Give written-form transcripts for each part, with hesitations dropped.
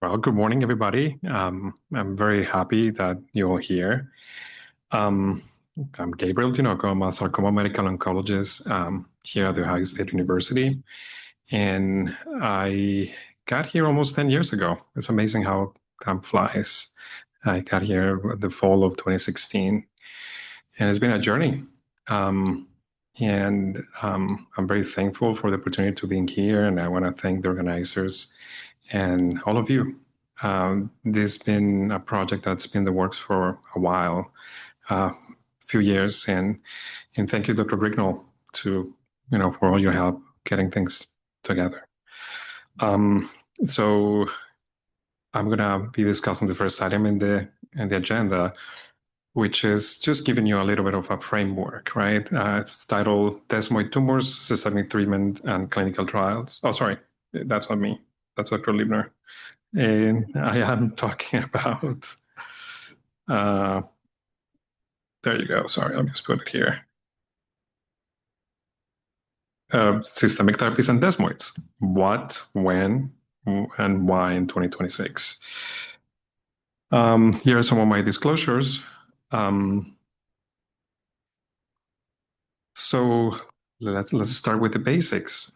Well, good morning, everybody. I'm very happy that you're here. Um, I'm Gabriel Tinoco. I'm a sarcoma medical oncologist here at the Ohio State University. And I got here almost 10 years ago. It's amazing how time flies. I got here at the fall of 2016, and it's been a journey. Um, and I'm very thankful for the opportunity to be here. And I want to thank the organizers and all of you. This has been a project that's been in the works for a while, few years, and thank you, Dr. Grignall, to for all your help getting things together. Um, so I'm gonna be discussing the first item in the agenda, which is just giving you a little bit of a framework, right? It's titled Desmoid Tumors, Systemic Treatment and Clinical Trials. Oh, sorry, that's not me. That's Dr. Liebner. And I am talking about, uh, there you go. Sorry, I'll just put it here. Systemic therapies and desmoids. What, when, and why in 2026? Here are some of my disclosures. So let's start with the basics.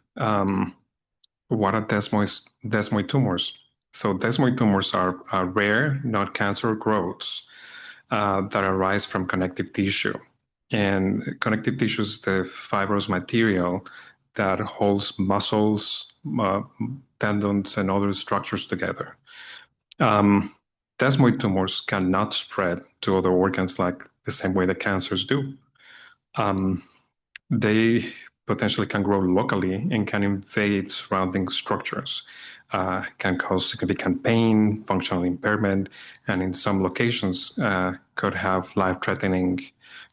What are desmoid tumors? So desmoid tumors are rare, not cancer growths that arise from connective tissue. And connective tissue is the fibrous material that holds muscles, tendons, and other structures together. Desmoid tumors cannot spread to other organs like the same way that cancers do. They potentially can grow locally and can invade surrounding structures, can cause significant pain, functional impairment, and in some locations could have life-threatening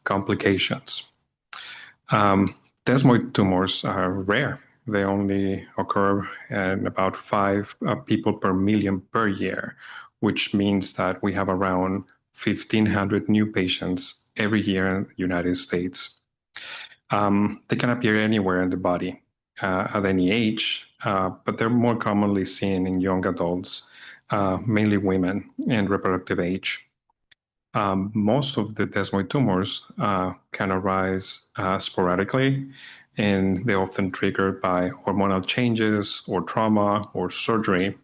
complications. Desmoid tumors are rare. They only occur in about 5 people per million per year, which means that we have around 1,500 new patients every year in the United States. They can appear anywhere in the body at any age, but they're more commonly seen in young adults, mainly women in reproductive age. Most of the desmoid tumors can arise sporadically, and they're often triggered by hormonal changes or trauma or surgery.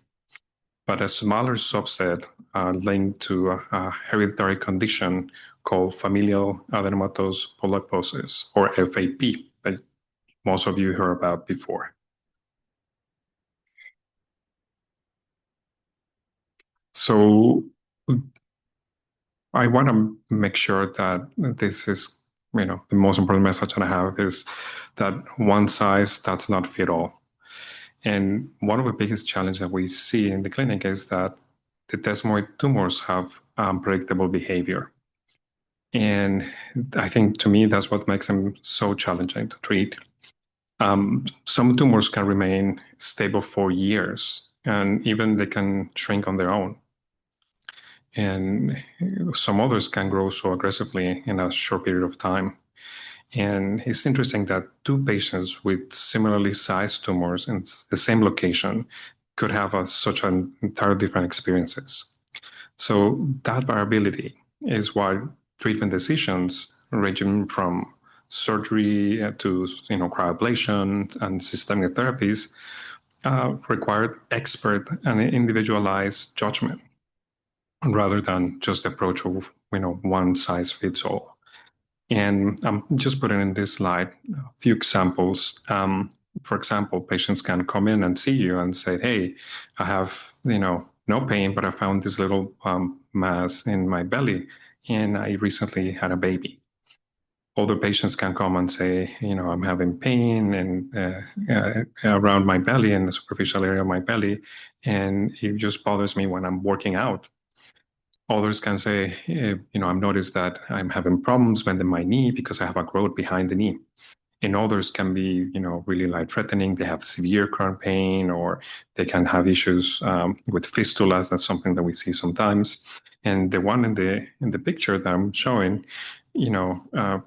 But a smaller subset are linked to a hereditary condition called familial adenomatous polyposis, or FAP, that most of you heard about before. So I want to make sure that this is, the most important message that I have is that one size does not fit all. And one of the biggest challenges that we see in the clinic is that the desmoid tumors have unpredictable behavior. And I think to me, that's what makes them so challenging to treat. Some tumors can remain stable for years, and even they can shrink on their own. And some others can grow so aggressively in a short period of time. And it's interesting that two patients with similarly sized tumors in the same location could have such an entirely different experiences. So that variability is why treatment decisions ranging from surgery to cryoablation and systemic therapies require expert and individualized judgment rather than just the approach of one size fits all. And I'm just putting in this slide a few examples. For example, patients can come in and see you and say, "Hey, I have no pain, but I found this little mass in my belly, and I recently had a baby." Other patients can come and say, "I'm having pain and around my belly and the superficial area of my belly, and it just bothers me when I'm working out." Others can say, I've noticed that I'm having problems bending my knee because I have a growth behind the knee. And others can be, really life-threatening. They have severe chronic pain, or they can have issues with fistulas. That's something that we see sometimes. And the one in the picture that I'm showing,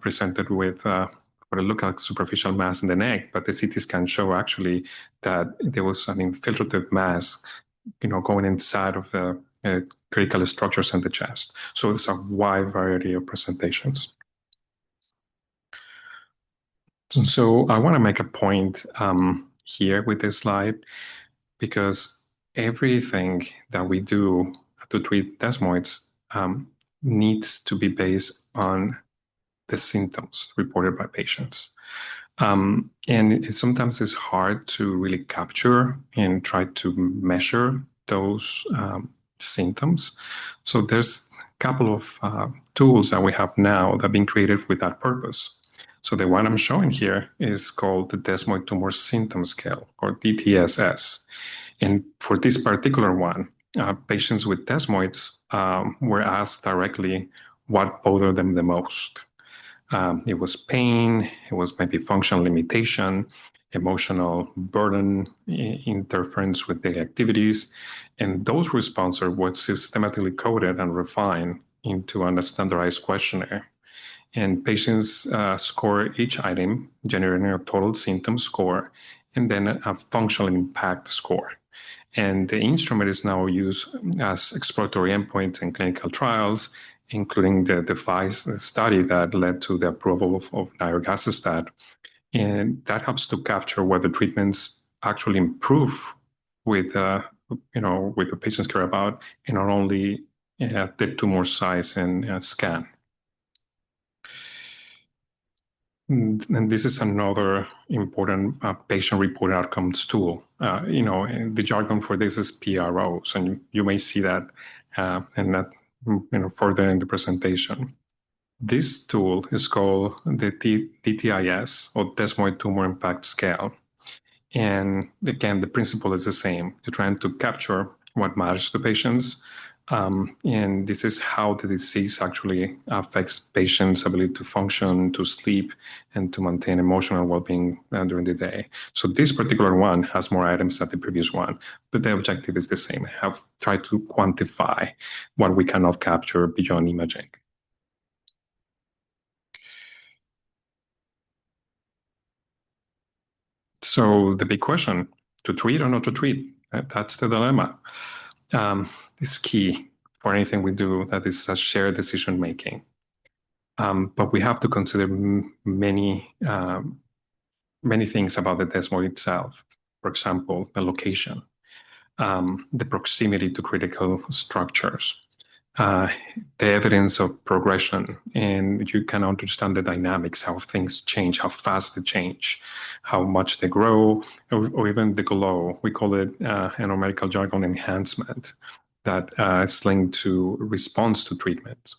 presented with what it looked like superficial mass in the neck, but the CT scan show actually that there was an infiltrative mass going inside of the critical structures in the chest. So it's a wide variety of presentations. So I want to make a point here with this slide, because everything that we do to treat desmoids needs to be based on the symptoms reported by patients. And sometimes it's hard to really capture and try to measure those symptoms. So there's a couple of tools that we have now that have been created with that purpose. So the one I'm showing here is called the Desmoid Tumor Symptom Scale, or DTSS. And for this particular one, patients with desmoids were asked directly what bothered them the most. It was pain, it was maybe functional limitation, emotional burden, interference with daily activities. And those responses were systematically coded and refined into a standardized questionnaire. And patients score each item, generating a total symptom score, and then a functional impact score. And the instrument is now used as exploratory endpoints in clinical trials, including the device study that led to the approval of nirogacestat. And that helps to capture whether treatments actually improve with the patients care about, and not only the tumor size and scan. And this is another important patient-reported outcomes tool. The jargon for this is PROs, and you may see that and that further in the presentation. This tool is called the DTIS, or Desmoid Tumor Impact Scale. And again, the principle is the same. You're trying to capture what matters to patients. And this is how the disease actually affects patients' ability to function, to sleep, and to maintain emotional well-being during the day. So this particular one has more items than the previous one, but the objective is the same. Have tried to quantify what we cannot capture beyond imaging. So the big question, to treat or not to treat, that's the dilemma. It's key for anything we do that is a shared decision making. But we have to consider many things about the desmoid itself. For example, the location, the proximity to critical structures, the evidence of progression, and you can understand the dynamics, how things change, how fast they change, how much they grow, or even the glow. We call it in our medical jargon enhancement, that is linked to response to treatment.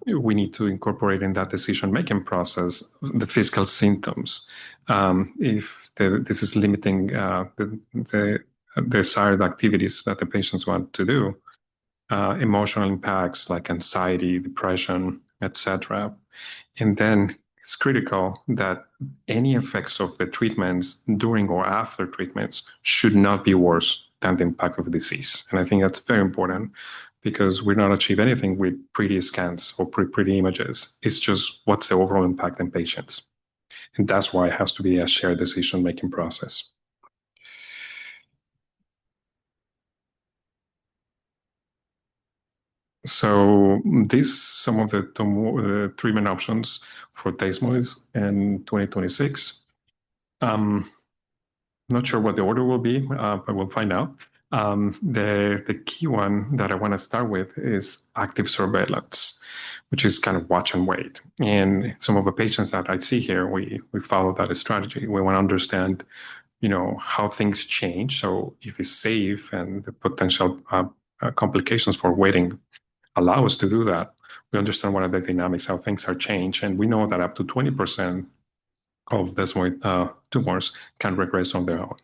We need to incorporate in that decision-making process the physical symptoms. If this is limiting the desired activities that the patients want to do, emotional impacts like anxiety, depression, etc. And then it's critical that any effects of the treatments during or after treatments should not be worse than the impact of the disease. And I think that's very important, because we don't achieve anything with pretty scans or pretty images. It's just what's the overall impact in patients. And that's why it has to be a shared decision-making process. So some of the treatment options for Desmoids in 2026. Not sure what the order will be, but we'll find out. The key one that I want to start with is active surveillance, which is kind of watch and wait. And some of the patients that I see here, we follow that strategy. We want to understand, how things change. So if it's safe and the potential complications for waiting allow us to do that, we understand what are the dynamics, how things are changed. And we know that up to 20% of desmoid tumors can regress on their own.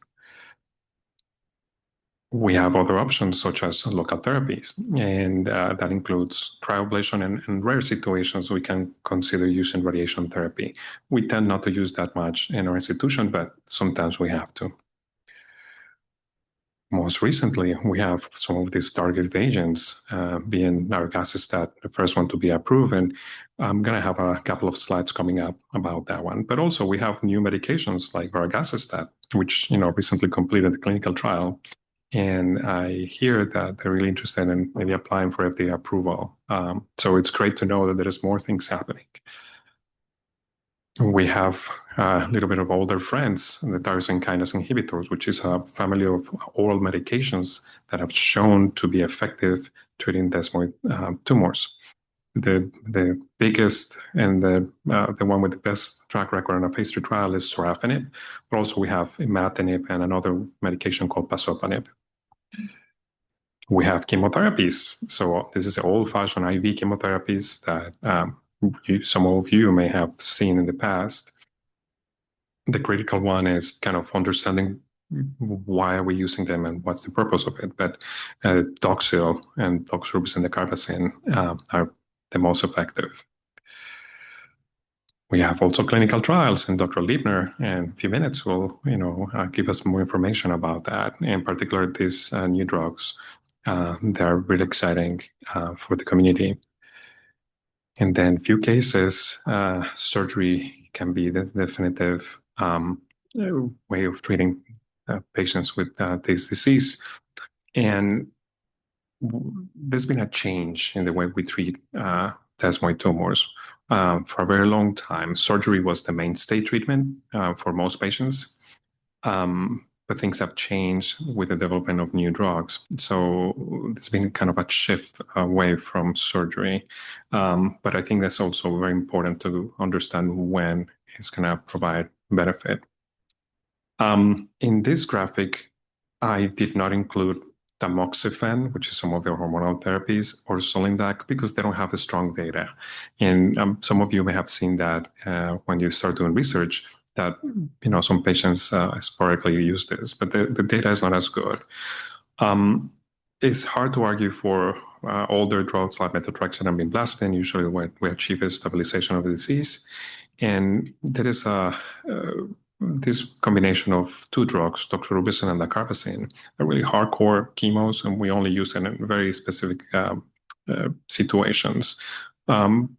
We have other options such as local therapies, and that includes cryoablation, and in rare situations, we can consider using radiation therapy. We tend not to use that much in our institution, but sometimes we have to. Most recently, we have some of these targeted agents, being nirogacestat, the first one to be approved, and I'm going to have a couple of slides coming up about that one. But also, we have new medications like varegacestat, which recently completed the clinical trial, And I hear that they're really interested in maybe applying for FDA approval. So it's great to know that there is more things happening. We have a little bit of older friends, the tyrosine kinase inhibitors, which is a family of oral medications that have shown to be effective treating desmoid tumors. The biggest and the one with the best track record in a phase 3 trial is sorafenib, but also we have imatinib and another medication called pazopanib. We have chemotherapies. So this is old-fashioned IV chemotherapies that some of you may have seen in the past. The critical one is kind of understanding why are we using them and what's the purpose of it. But Doxil and doxorubicin and dacarbazine are the most effective. We have also clinical trials, and Dr. Liebner in a few minutes will, give us more information about that. In particular, these new drugs, they're really exciting for the community. And then, few cases, surgery can be the definitive way of treating patients with this disease. And there's been a change in the way we treat desmoid tumors. For a very long time, surgery was the mainstay treatment for most patients. But things have changed with the development of new drugs. So there's been kind of a shift away from surgery. But I think that's also very important to understand when it's going to provide benefit. In this graphic, I did not include tamoxifen, which is some of the hormonal therapies, or Solindac, because they don't have a strong data. And some of you may have seen that when you start doing research, that some patients sporadically use this, but the data is not as good. It's hard to argue for older drugs like methotrexate and vinblastine. Usually what we achieve is stabilization of the disease. And there is this combination of two drugs, doxorubicin and dacarbazine, are really hardcore chemos, and we only use them in very specific situations. I'm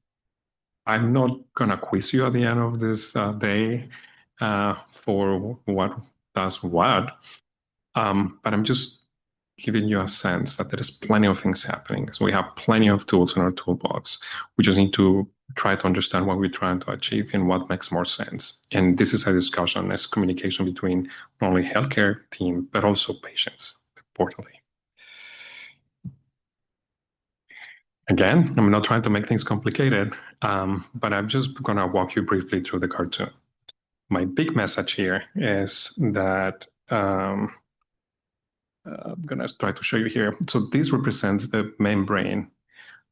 not going to quiz you at the end of this day for what does what, but I'm just giving you a sense that there is plenty of things happening. So we have plenty of tools in our toolbox. We just need to try to understand what we're trying to achieve and what makes more sense. And this is a discussion, it's communication between not only healthcare team, but also patients, importantly. Again, I'm not trying to make things complicated, but I'm just going to walk you briefly through the cartoon. My big message here is that I'm going to try to show you here. So this represents the membrane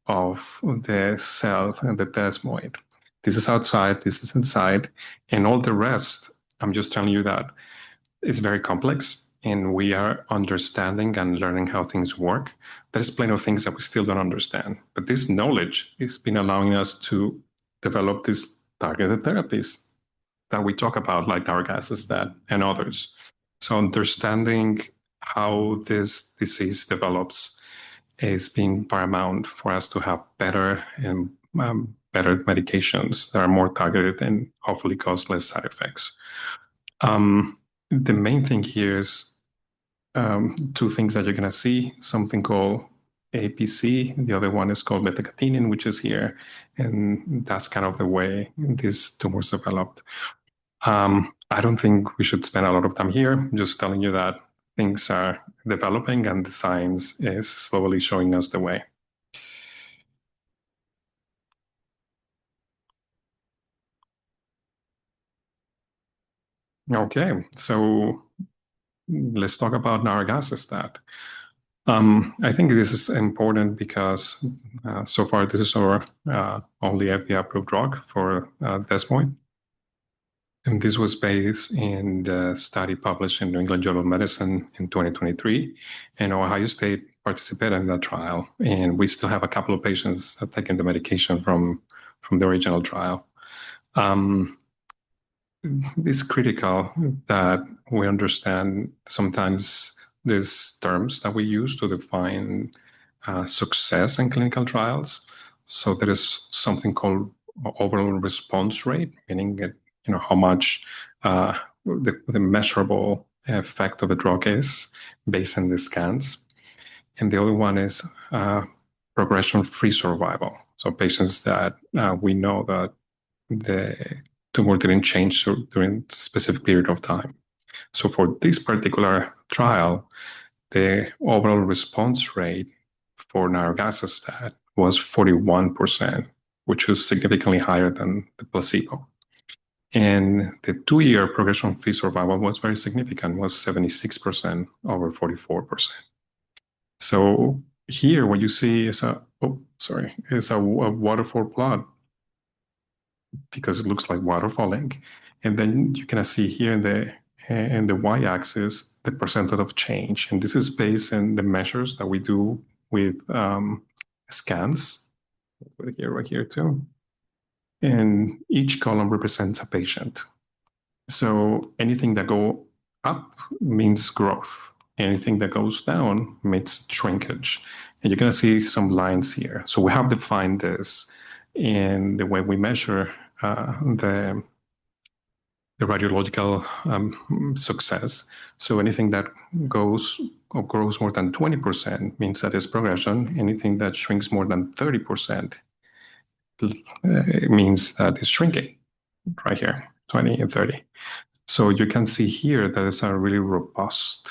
of the cell and the desmoid. This is outside, this is inside, and all the rest, I'm just telling you that it's very complex and we are understanding and learning how things work. There's plenty of things that we still don't understand, but this knowledge has been allowing us to develop these targeted therapies that we talk about, like nirogacestat and others. So understanding how this disease develops is being paramount for us to have better and better medications that are more targeted and hopefully cause less side effects. The main thing here is two things that you're going to see, something called APC. The other one is called beta-catenin, which is here. And that's kind of the way these tumors developed. I don't think we should spend a lot of time here. I'm just telling you that things are developing and the science is slowly showing us the way. Okay, so let's talk about nirogacestat. I think this is important because so far this is our only FDA-approved drug for desmoid. And this was based in the study published in New England Journal of Medicine in 2023. And Ohio State participated in that trial. And we still have a couple of patients taking the medication from the original trial. It's critical that we understand sometimes these terms that we use to define success in clinical trials. So there is something called overall response rate, meaning that how much the measurable effect of the drug is based on the scans. And the other one is progression-free survival. So patients that we know that the tumor didn't change during a specific period of time. So for this particular trial, the overall response rate for nirogacestat was 41%, which was significantly higher than the placebo. And the 2-year progression-free survival was very significant, was 76% over 44%. So here, what you see is a waterfall plot because it looks like water falling. And then you can see here in the y-axis the percentage of change. And this is based on the measures that we do with scans. Right here too. And each column represents a patient. So anything that go up means growth. Anything that goes down means shrinkage. And you're going to see some lines here. So we have defined this in the way we measure the radiological success. So anything that goes or grows more than 20% means that it's progression. Anything that shrinks more than 30% means that it's shrinking right here, 20 and 30. So you can see here that it's a really robust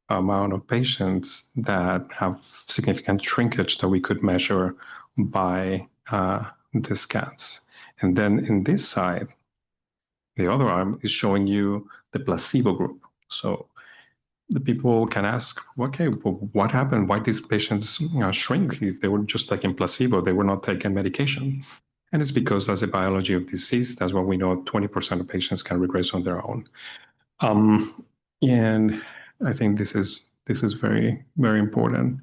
amount of patients that have significant shrinkage that we could measure by the scans. And then in this side, the other arm is showing you the placebo group. So the people can ask, okay, well, what happened? Why these patients shrink if they were just taking placebo? They were not taking medication. And it's because that's the biology of disease. That's what we know. 20% of patients can regress on their own. And I think this is very, very important.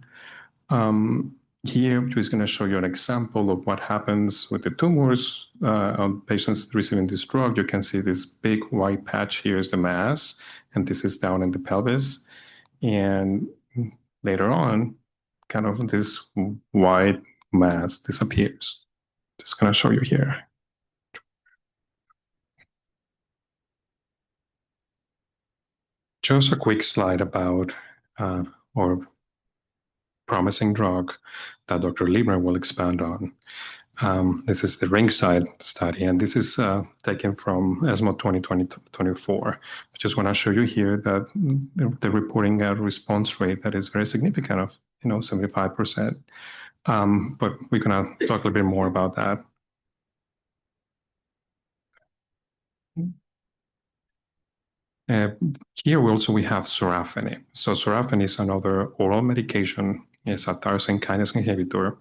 Here, I'm just going to show you an example of what happens with the tumors on patients receiving this drug. You can see this big white patch here is the mass, and this is down in the pelvis. And later on, kind of this white mass disappears. Just going to show you here. Just a quick slide about our promising drug that Dr. Lieber will expand on. This is the Ringside study, and this is taken from ESMO 2024. I just want to show you here that they're reporting a response rate that is very significant of 75%. But we're going to talk a little bit more about that. Here we have sorafenib. So sorafenib is another oral medication. It's a tyrosine kinase inhibitor,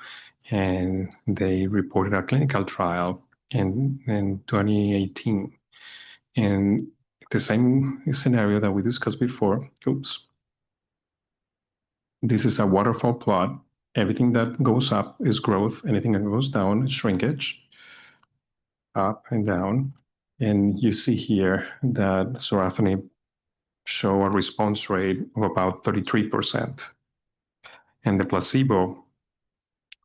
and they reported a clinical trial in 2018. And the same scenario that we discussed before. Oops. This is a waterfall plot. Everything that goes up is growth. Anything that goes down is shrinkage. Up and down. And you see here that sorafenib show a response rate of about 33%. And the placebo,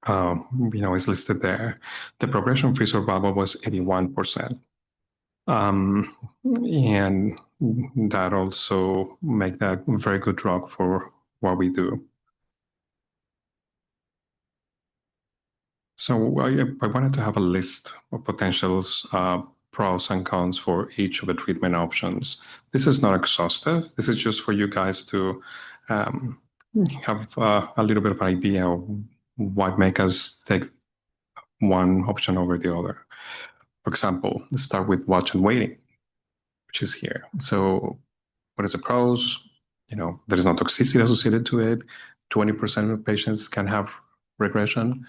is listed there. The progression-free survival was 81%. And that also make that a very good drug for what we do. So I wanted to have a list of potentials, pros and cons for each of the treatment options. This is not exhaustive. This is just for you guys to have a little bit of an idea of what make us take one option over the other. For example, let's start with watch and waiting, which is here. So what is the pros? There is no toxicity associated to it. 20% of patients can have regression,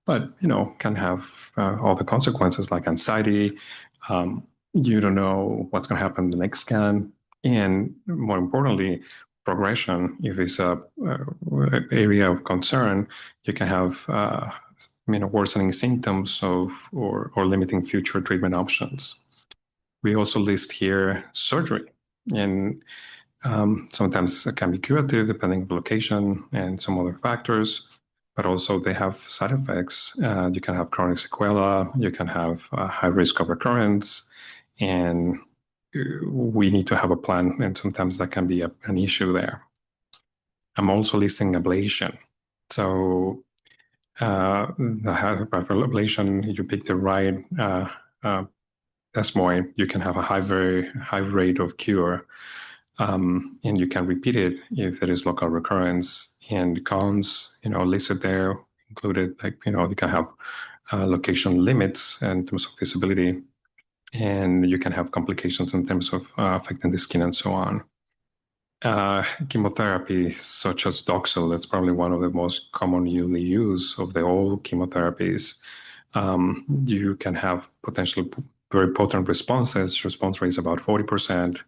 but can have all the consequences like anxiety. You don't know what's going to happen in the next scan, and more importantly, progression. If it's a area of concern, you can have worsening symptoms or limiting future treatment options. We also list here surgery, and sometimes it can be curative depending on the location and some other factors. But also they have side effects. You can have chronic sequela. You can have a high risk of recurrence, and we need to have a plan, and sometimes that can be an issue there. I'm also listing ablation. So the ablation, you pick the right uh, desmoid, you can have a very high rate of cure, and you can repeat it if there is local recurrence. And cons, listed there, included, like, you can have location limits in terms of visibility, and you can have complications in terms of affecting the skin and so on. Chemotherapy, such as Doxil, that's probably one of the most commonly used of the old chemotherapies. You can have potentially very potent responses. Response rate is about 40%,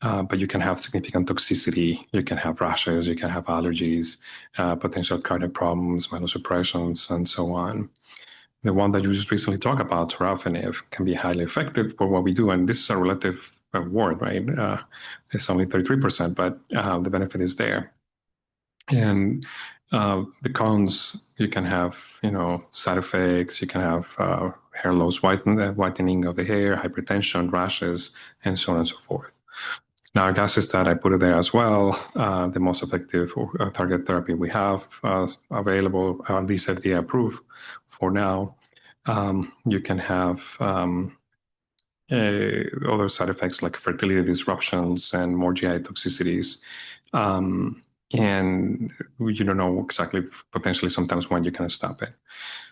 but you can have significant toxicity. You can have rashes, you can have allergies, potential cardiac problems, myelosuppressions, and so on. The one that you just recently talked about, sorafenib, can be highly effective for what we do. And this is a relative word, right? It's only 33%, but the benefit is there. And the cons, you can have, side effects, you can have hair loss, whitening of the hair, hypertension, rashes, and so on and so forth. Now, gazetostat, I put it there as well. The most effective target therapy we have available, at least FDA approved for now. You can have other side effects like fertility disruptions and more GI toxicities. And you don't know exactly, potentially sometimes, when you can stop it.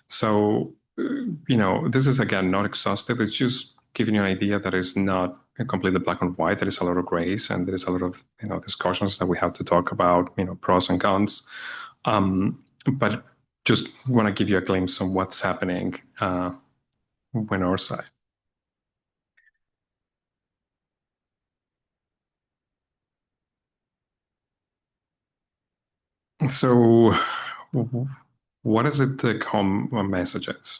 So, this is, again, not exhaustive. It's just giving you an idea that it's not completely black and white. There is a lot of grays, and there is a lot of, discussions that we have to talk about, pros and cons. But just want to give you a glimpse of what's happening on our side. So, what is it, the common messages?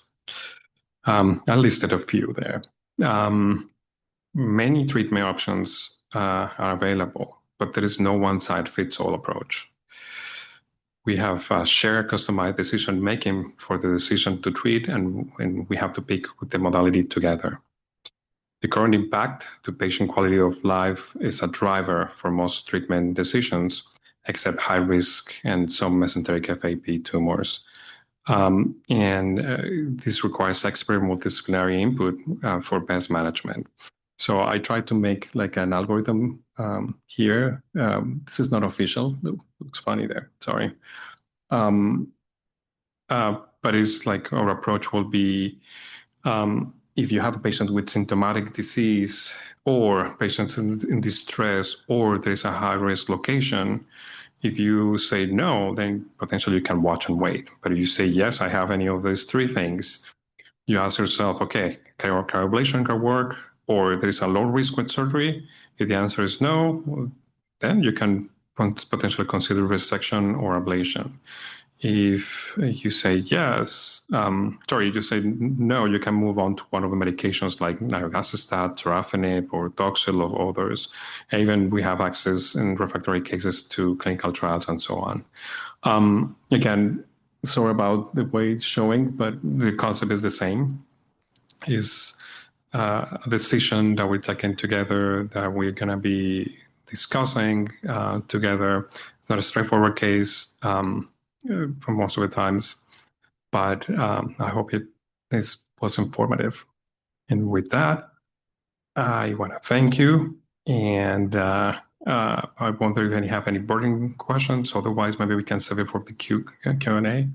I listed a few there. Many treatment options are available, but there is no one-size-fits-all approach. We have shared customized decision making for the decision to treat, and we have to pick the modality together. The current impact to patient quality of life is a driver for most treatment decisions, except high risk and some mesenteric FAP tumors. And this requires expert multidisciplinary input for best management. So I tried to make like an algorithm here. This is not official. It looks funny there. Sorry. Um, but it's like our approach will be if you have a patient with symptomatic disease or patients in distress, or there's a high risk location, if you say no, then potentially you can watch and wait. But if you say yes, I have any of these three things, you ask yourself, okay, cryoablation can work, or there is a low risk with surgery. If the answer is no, then you can potentially consider resection or ablation. If you say yes, you say no, you can move on to one of the medications like nirogacestat, sorafenib, or Doxil, or others. And even we have access in refractory cases to clinical trials and so on. Again, sorry about the way it's showing, but the concept is the same. Is a decision that we're taking together, that we're going to be discussing together. It's not a straightforward case for most of the times, but I hope this was informative. And with that, I want to thank you. And I wonder if you have any burning questions. Otherwise, maybe we can save it for the Q&A.